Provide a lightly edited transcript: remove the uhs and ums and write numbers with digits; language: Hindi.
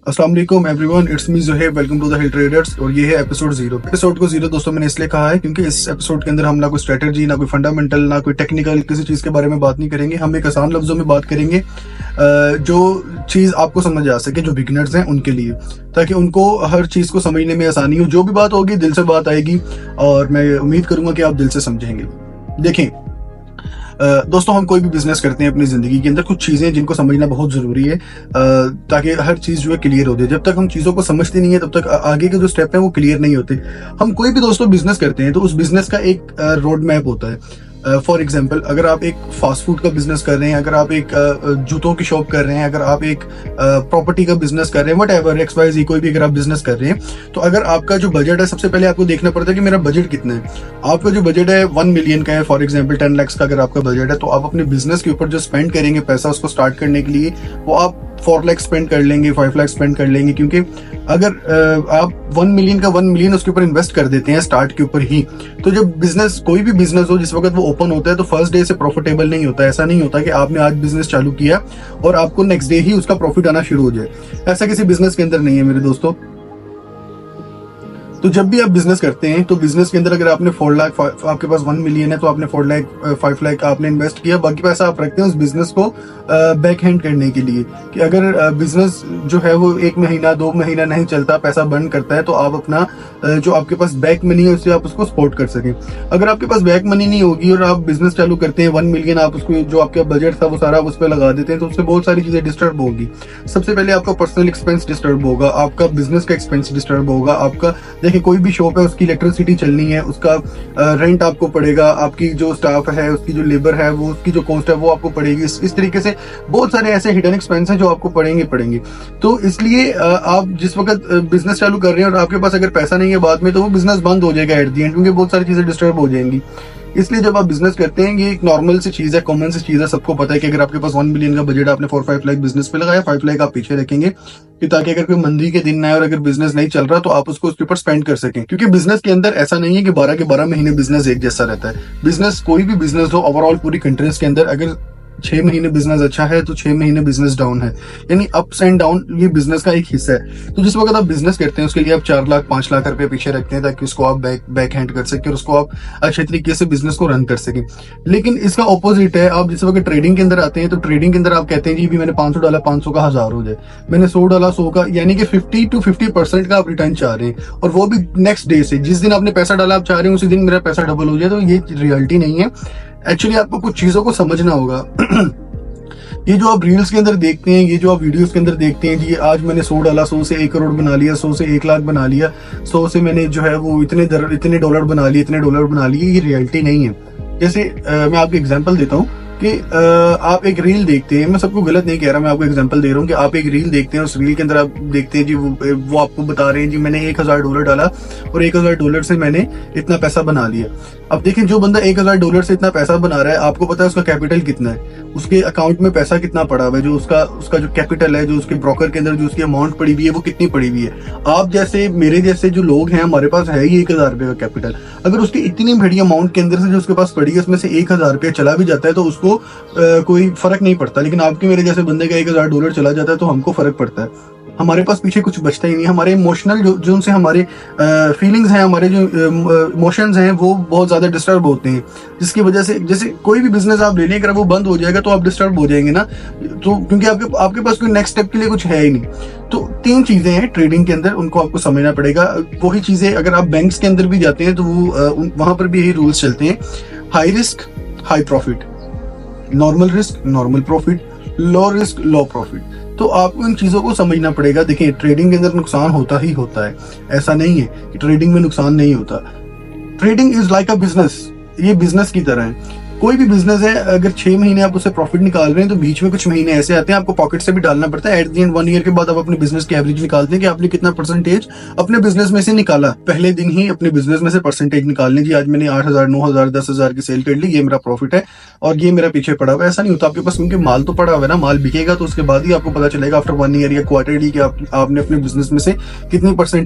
अस्सलाम वालेकुम everyone, it's me Zuhaib. Welcome to the hill traders. और ये है एपिसोड 0। एपिसोड को 0 दोस्तों मैंने इसलिए कहा है क्योंकि इस एपिसोड के अंदर हम ना कोई स्ट्रेटजी, ना कोई फंडामेंटल, ना कोई टेक्निकल किसी चीज़ के बारे में बात नहीं करेंगे। हम एक आसान लफ्जों में बात करेंगे जो चीज़ आपको समझ आ सके, जो बिगिनर्स हैं उनके लिए, ताकि उनको हर चीज़ को समझने में आसानी हो। जो भी बात होगी दिल से बात आएगी और मैं उम्मीद करूंगा कि आप दिल से समझेंगे। देखें दोस्तों, हम कोई भी बिजनेस करते हैं अपनी जिंदगी के अंदर, कुछ चीजें जिनको समझना बहुत जरूरी है ताकि हर चीज जो है क्लियर हो जाए। जब तक हम चीजों को समझते नहीं है तब तक आगे के जो स्टेप है वो क्लियर नहीं होते। हम कोई भी दोस्तों बिजनेस करते हैं तो उस बिजनेस का एक रोड मैप होता है। फॉर एग्जाम्पल, अगर आप एक फास्ट फूड का बिजनेस कर रहे हैं, अगर आप एक जूतों की शॉप कर रहे हैं, अगर आप एक प्रॉपर्टी का बिजनेस कर रहे हैं, वट एवर XYZ कोई भी अगर आप बिजनेस कर रहे हैं, तो अगर आपका जो बजट है, सबसे पहले आपको देखना पड़ता है कि मेरा बजट कितना है। आपका जो बजट है 1 मिलियन का है, फॉर एग्जाम्पल 10 लाख का अगर आपका बजट है, तो आप अपने बिजनेस के ऊपर जो स्पेंड करेंगे पैसा उसको स्टार्ट करने के लिए, वो आप 4 लाख स्पेंड कर लेंगे, 5 लाख स्पेंड कर लेंगे। क्योंकि अगर आप 1 मिलियन का 1 मिलियन उसके ऊपर इन्वेस्ट कर देते हैं स्टार्ट के ऊपर ही, तो जब बिजनेस, कोई भी बिजनेस हो, जिस वक्त वो ओपन होता है तो फर्स्ट डे से प्रॉफिटेबल नहीं होता। ऐसा नहीं होता कि आपने आज बिजनेस चालू किया और आपको नेक्स्ट डे ही उसका प्रॉफिट आना शुरू हो जाए। ऐसा किसी बिजनेस के अंदर नहीं है मेरे दोस्तों। तो जब भी आप बिजनेस करते हैं तो बिजनेस के अंदर अगर आपने 4 लाख, आपके पास 1 मिलियन है तो आपने 4 लाख 5 लाख आपने इन्वेस्ट किया, बाकी पैसा आप रखते हैं उस बिजनेस को बैक हैंड करने के लिए, कि अगर बिजनेस जो है वो 1 महीना 2 महीना नहीं चलता, पैसा बर्न करता है, तो आप अपना जो आपके पास बैक मनी है उससे आप उसको सपोर्ट कर सकें। अगर आपके पास बैक मनी नहीं होगी और आप बिजनेस चालू करते हैं 1 मिलियन, आप उसको जो आपका बजट था वो सारा उस पर लगा देते हैं, तो उससे बहुत सारी चीजें डिस्टर्ब होगी। सबसे पहले आपका पर्सनल एक्सपेंस डिस्टर्ब होगा, आपका बिजनेस का एक्सपेंस डिस्टर्ब होगा, आपका देखिए कोई भी शॉप है उसकी इलेक्ट्रिसिटी चलनी है, उसका रेंट आपको पड़ेगा, आपकी जो स्टाफ है उसकी जो लेबर है वो, उसकी जो कॉस्ट है वो आपको पड़ेगी। इस तरीके से बहुत सारे ऐसे हिडन एक्सपेंस हैं जो आपको पड़ेंगे। तो इसलिए आप जिस वक्त बिजनेस चालू कर रहे हैं और आपके पास अगर पैसा नहीं है बाद में, तो वो बिजनेस बंद हो जाएगा एट द एंड, क्योंकि बहुत सारी चीजें डिस्टर्ब हो जाएंगी। इसलिए जब आप बिजनेस करते हैं, ये एक नॉर्मल सी चीज है, कॉमन सी चीज है, सबको पता है कि अगर आपके पास 1 मिलियन का बजट, आपने 4-5 लाख बिजनेस पे लगाया, 5 लाख आप पीछे रखेंगे कि ताकि अगर कोई मंदी के दिन आए और अगर बिजनेस नहीं चल रहा तो आप उसको उसके ऊपर स्पेंड कर सकें। क्योंकि बिजनेस के अंदर ऐसा नहीं है कि 12 के 12 महीने बिजनेस एक जैसा रहता है। बिजनेस, कोई भी बिजनेस हो ओवरऑल पूरी कंट्रीज के अंदर, अगर 6 महीने बिजनेस अच्छा है तो 6 महीने बिजनेस डाउन है, यानी अप्स एंड डाउन ये बिजनेस का एक हिस्सा है। तो जिस वक्त आप बिजनेस करते हैं उसके लिए आप 4 लाख 5 लाख रुपए पीछे रखते हैं ताकि उसको आप बैक हैंड कर सके और उसको आप अच्छे तरीके से बिजनेस को रन कर सकें। लेकिन इसका ऑपोजिट है, आप जिस वक्त ट्रेडिंग के अंदर आते हैं तो ट्रेडिंग के अंदर आप कहते हैं जी भी मैंने 500 डाला, 500 का 1000 हो जाए, मैंने 100 डाला 100 का, यानी कि 50 to 50% का आप रिटर्न चाह रहे हैं, और वो भी नेक्स्ट डे से। जिस दिन आपने पैसा डाला आप चाह रहे हैं उसी दिन मेरा पैसा डबल हो जाए, तो ये रियलिटी नहीं है। एक्चुअली आपको कुछ चीजों को समझना होगा। ये जो आप रील्स के अंदर देखते हैं, ये जो आप वीडियोस के अंदर देखते हैं जी, आज मैंने 100 डाला, 100 से 1 करोड़ बना लिया, 100 से 1 लाख बना लिया, 100 से मैंने जो है वो इतने डॉलर बना लिए, इतने डॉलर बना लिए, ये रियलिटी नहीं है। जैसे मैं आपको एग्जांपल देता हूँ कि आप एक रील देखते हैं, मैं सबको गलत नहीं कह रहा, मैं आपको एग्जांपल दे रहा हूँ कि आप एक रील देखते हैं, उस रील के अंदर आप देखते हैं जी वो आपको बता रहे हैं जी मैंने $1000 डाला और $1000 से मैंने इतना पैसा बना लिया। अब देखें, जो बंदा $1000 से इतना पैसा बना रहा है, आपको पता है उसका कैपिटल कितना है, उसके अकाउंट में पैसा कितना पड़ा हुआ है, जो उसका जो कैपिटल है, जो उसके ब्रोकर के अंदर जो उसकी अमाउंट पड़ी हुई है वो कितनी पड़ी हुई है। आप जैसे मेरे जैसे जो लोग हैं, हमारे पास है ही $1000 का कैपिटल, अगर उसकी इतनी बड़ी अमाउंट के अंदर से जो उसके पास पड़ी है उसमें से $1000 चला भी जाता है तो उसको कोई फर्क नहीं पड़ता। लेकिन आपके मेरे जैसे बंदे का $1000 चला जाता है तो हमको फर्क पड़ता है। हमारे पास पीछे कुछ बचता ही नहीं। हमारे इमोशनल जो उनसे हमारे फीलिंग्स हैं, हमारे जो इमोशंस हैं वो बहुत ज्यादा डिस्टर्ब होते हैं, जिसकी वजह से जैसे कोई भी बिजनेस आप ले लें, अगर वो बंद हो जाएगा तो आप डिस्टर्ब हो जाएंगे ना, तो क्योंकि आपके पास कोई नेक्स्ट स्टेप के लिए कुछ है ही नहीं। तो 3 चीजें हैं ट्रेडिंग के अंदर, उनको आपको समझना पड़ेगा। वही चीजें अगर आप बैंक्स के अंदर भी जाते हैं तो वो वहां पर भी यही रूल्स चलते हैं, high risk high profit, normal risk normal profit, low risk low profit. तो आपको इन चीजों को समझना पड़ेगा। देखिए, ट्रेडिंग के अंदर नुकसान होता ही होता है, ऐसा नहीं है कि ट्रेडिंग में नुकसान नहीं होता। Trading is like a business, ये बिजनेस की तरह है। कोई भी बिजनेस है, अगर 6 महीने आप उससे प्रॉफिट निकाल रहे हैं तो बीच में कुछ महीने ऐसे आते हैं आपको पॉकेट से भी डालना पड़ता है। एट द एंड 1 ईयर के बाद आप अपने बिजनेस की एवरेज निकालते हैं कि आपने कितना परसेंटेज अपने बिजनेस में से निकाला। पहले दिन ही अपने बिजनेस में से परसेंटेज निकालने जी, आज मैंने 8000 9000 10,000 की सेल कर ली, ये मेरा प्रॉफिट है और ये मेरा पीछे पड़ा हुआ है। ऐसा नहीं होता आपके पास, क्योंकि माल तो पड़ा हुआ है ना, माल बिकेगा तो उसके बाद ही आपको पता चलेगा आफ्टर 1 ईयर या क्वार्टरली कि आपने अपने बिजनेस में से कितनी परसेंट